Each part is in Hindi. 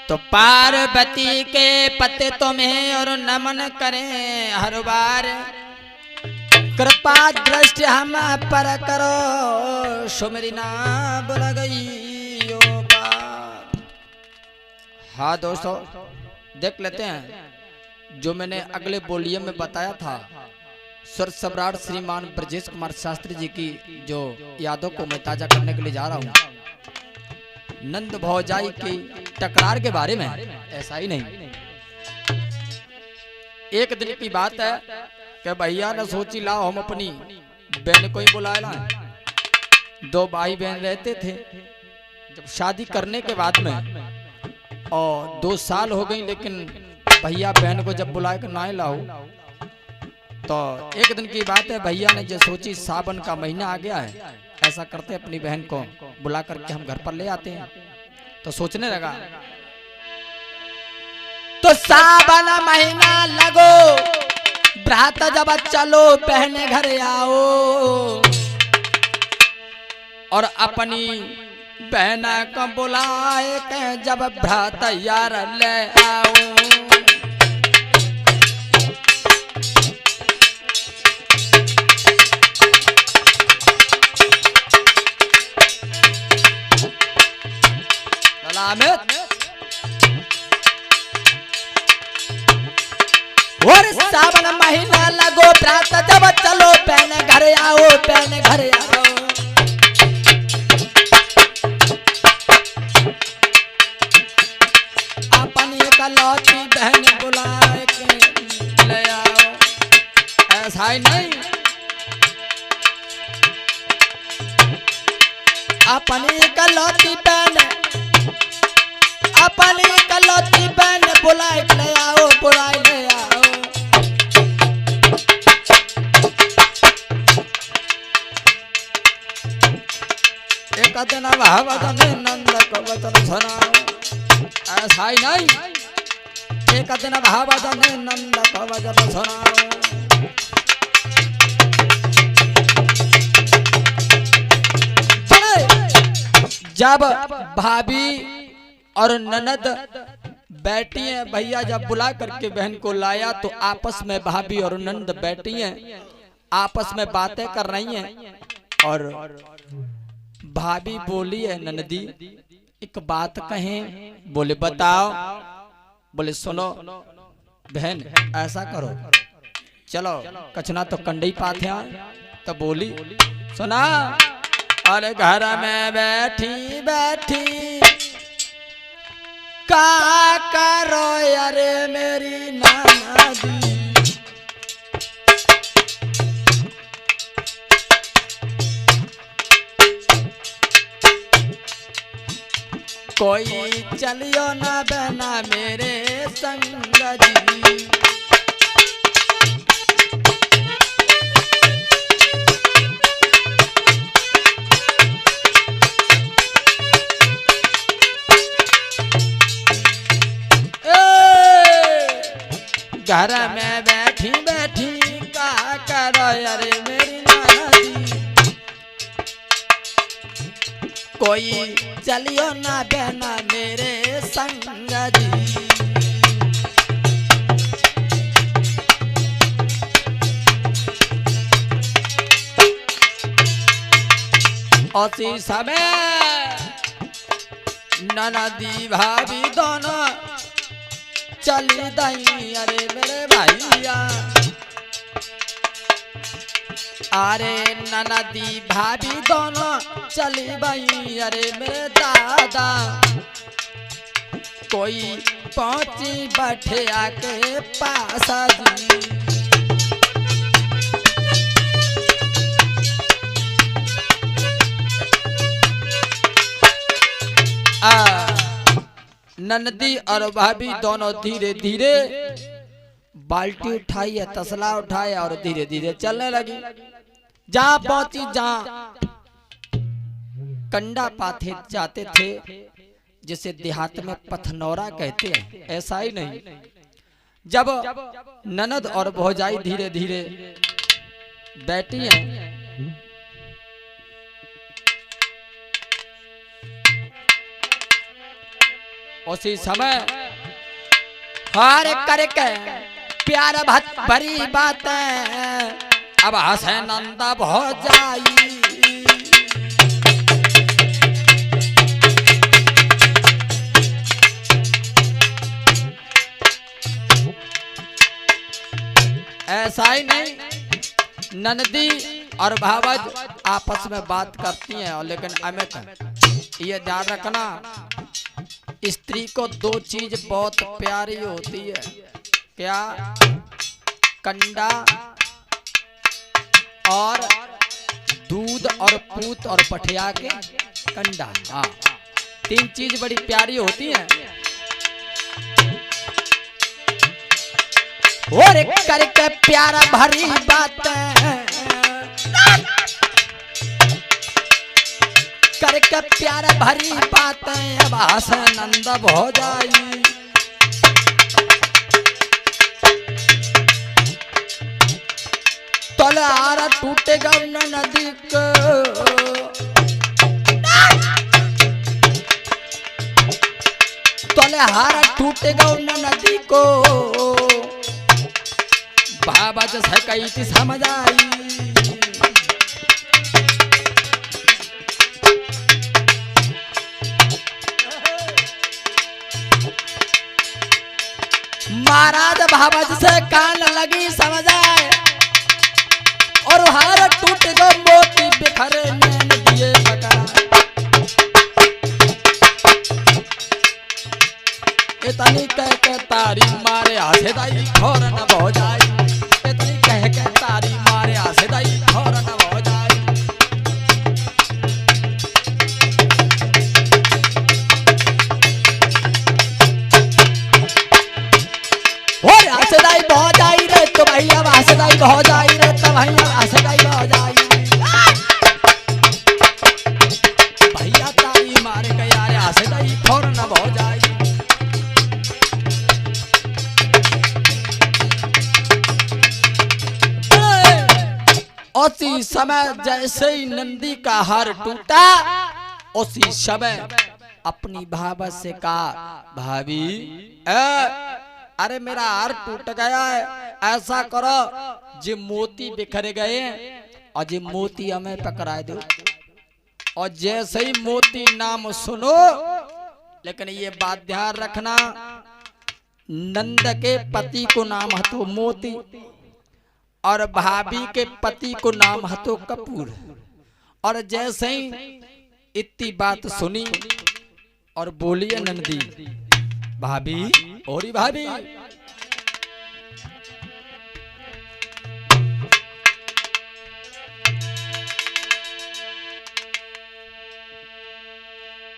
तो पार्वती के पति तुम्हें और नमन करें हर बार, कृपा दृष्टि हम पर करो, सुमरी ना बुला गई ओ पार। हाँ दोस्तों, देख लेते हैं जो मैंने अगले बोलियम में बताया था। स्वर सम्राट श्रीमान ब्रजेश कुमार शास्त्री जी की जो यादों को मैं ताजा करने के लिए जा रहा हूँ, नंद भौजाई की टकरार के बारे में। ऐसा ही नहीं, एक दिन की बात है कि भैया ने सोची लाओ हम अपनी बहन को ही बुलाए लाए। दो भाई बहन रहते थे। जब शादी करने के बाद में और 2 साल हो गई, लेकिन भैया बहन को जब बुलाए कर ना लाओ, तो एक दिन की बात है भैया ने जो सोची सावन का महीना आ गया है, ऐसा करते अपनी बहन को बुला करके हम घर पर ले आते हैं। तो सोचने लगा तो सावन महीना लगो, भ्रात जब चलो बहने घर आओ, और अपनी बहना को बुलाए के जब भ्रात यार ले आओ। और सावन महीना लगो, भ्रात जब चलो बहने घर आओ, बहने घर आओ। अपनी इकलौती बहन बुलाए के ले आओ। ऐसा ही नहीं, अपनी इकलौती बहन, अपनी इकलौती बहन बुलाए ले आओ, बुलाए ले आओ। एक दिन भावत में नंद को वचन सुनाओ। ऐसा ही नहीं, एक दिन भावत में नंद को वचन सुनाओ। जब भाभी और ननद बैठी हैं, भैया जब बुला करके बहन को लाया तो आपस में भाभी और ननद बैठी हैं, आपस में बातें कर रही हैं। और भाभी बोली है ननदी एक बात कहें। बोले बताओ। बोले सुनो बहन, ऐसा करो, चलो कचना तो कंडई पाथे हैं। तो बोली सुना, अरे घर में बैठी बैठी का करो अरे मेरी नाना दी, कोई चलियो ना बहना मेरे संग जी। घर में बैठी बैठी का करो अरे मेरी नाना दी, कोई चलियो ना बहना मेरे संग जी। उसी समय ननदी भाभी दोनों चली दई अरे मेरे भैया। अरे ननदी भाभी दोनों चली गई अरे मेरे दादा, कोई पहुंची बैठे आके पास जी। ननदी और भाभी दोनों धीरे धीरे बाल्टी उठाई है, तसला उठाया और धीरे धीरे चलने लगी। जहां पहुंची, जहां कंडा पाथे जाते थे, जिसे देहात में पथनौरा कहते हैं, ऐसा ही नहीं। जब ननद और भौजाई धीरे धीरे बैठी हैं, उसी समय हार करके प्यार भरी बातें अब हंसे नंदा भौजाई। ऐसा ही नहीं, नंदी और भावज आपस में बात करती हैं, और लेकिन अमित ये ध्यान रखना, स्त्री को दो चीज बहुत प्यारी होती है। क्या? कंडा और दूध और पूत और पठिया के कंडा। हाँ, तीन चीज बड़ी प्यारी होती हैं। और करके प्यारा भरी बातें करके प्यारा भरी बातें अब आनंद हो जाई। तलवार टूटेगा नदी को, तलवार टूटेगा नदी को, बाबा जैसे कही थी समझ आई। महाराज बाबा जैसे कान लगी समझ आए, और हार टूट गो मोती बिखरे नैन दिए बका। इतनी कह के तारी मारे आसे दाई खोर न हो जाए। इतनी कह के तारी मारे आसे दाई खोर न हो जाए। और आसे दाई हो जाई रे तो भैया आसे दाई हो जाई रे तो भैया आसे दाई हो जाई। भैया तारी मारे के यार आसे दाई खोर न हो जाए। उसी समय जैसे ही नंदी का हार टूटा, उसी समय अपनी भाभी से कहा, भाभी अरे मेरा हार टूट गया है, ऐसा करो जो मोती बिखर गए और जो मोती हमें पकड़ा दो। और जैसे ही मोती नाम सुनो, लेकिन ये बात ध्यान रखना, नंद के पति को नाम हतो मोती और भाभी के पति को नाम हतो कपूर। और जैसे ही इतनी बात सुनी और बोलिए नंदी, भाभी और भाभी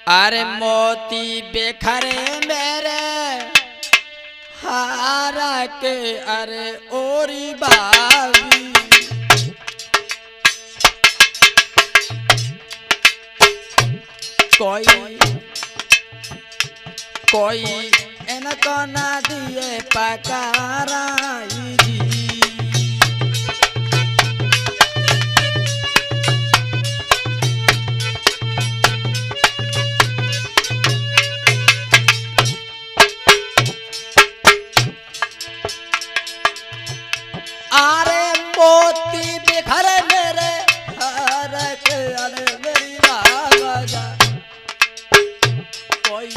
अरे मोती बिखरे मेरे हारा के, अरे ओरी भाभी कोई इनको ना दिए पकाराई जी। अरे मोती बिखरे मेरे हर के, अरे मेरी बाबा कोई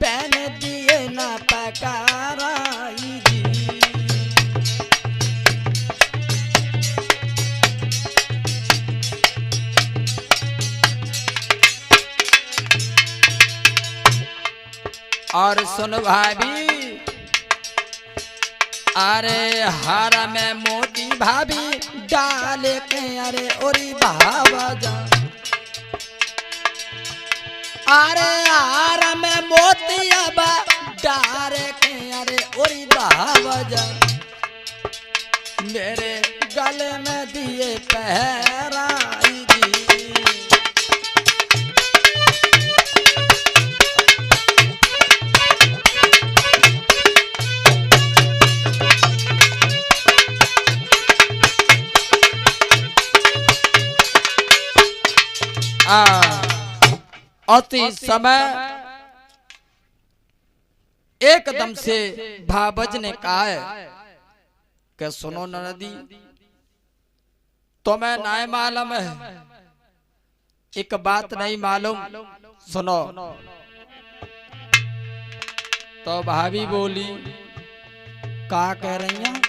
पहन दिए ना पकाराई जी। और सुन भाभी, अरे हार में मोती भाभी डाल के, अरे ओरी भावा जा। अरे हार में मोती अब डाल के, अरे ओरी भावा जा। मेरे गले में दिए पहराई जी। अति समय एकदम से भावज ने कहा है कि सुनो ननदी, तुम्हें नहीं मालूम है, एक बात नहीं मालूम, सुनो। तो भाभी बोली, क्या कह रही हैं?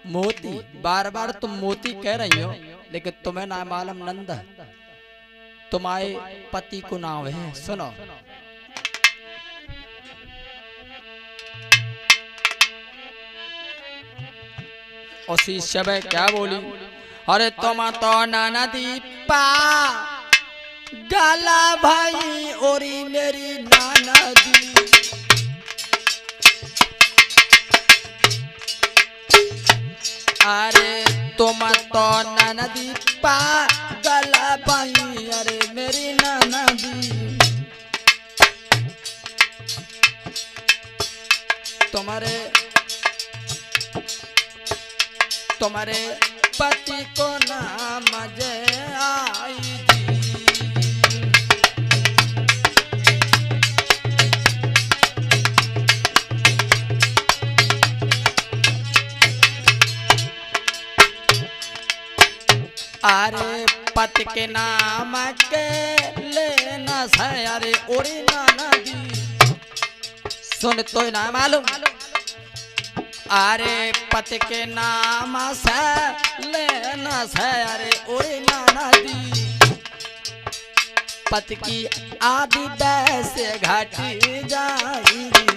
मोती, बार बार तुम मोती कह रही हो, लेकिन तुम्हें ना मालूम नंद तुम्हारे पति को नाम है। सुनो, उसी समय क्या बोली, अरे तुम तो नाना दीपा गाला भाई ओरी मेरी नाना दी, अरे तुम तो नाना दीपा गाला भाई, अरे मेरी नाना दी, तुम्हारे पति को नाम जय आई जी। अरे पति के नाम के लेना है, अरे ओरी नाना दी, सुन तो ना मालूम, अरे पति के नाम से लेना है, अरे ओरी नाना दी, पति की आदि वैसे घटी जाएगी।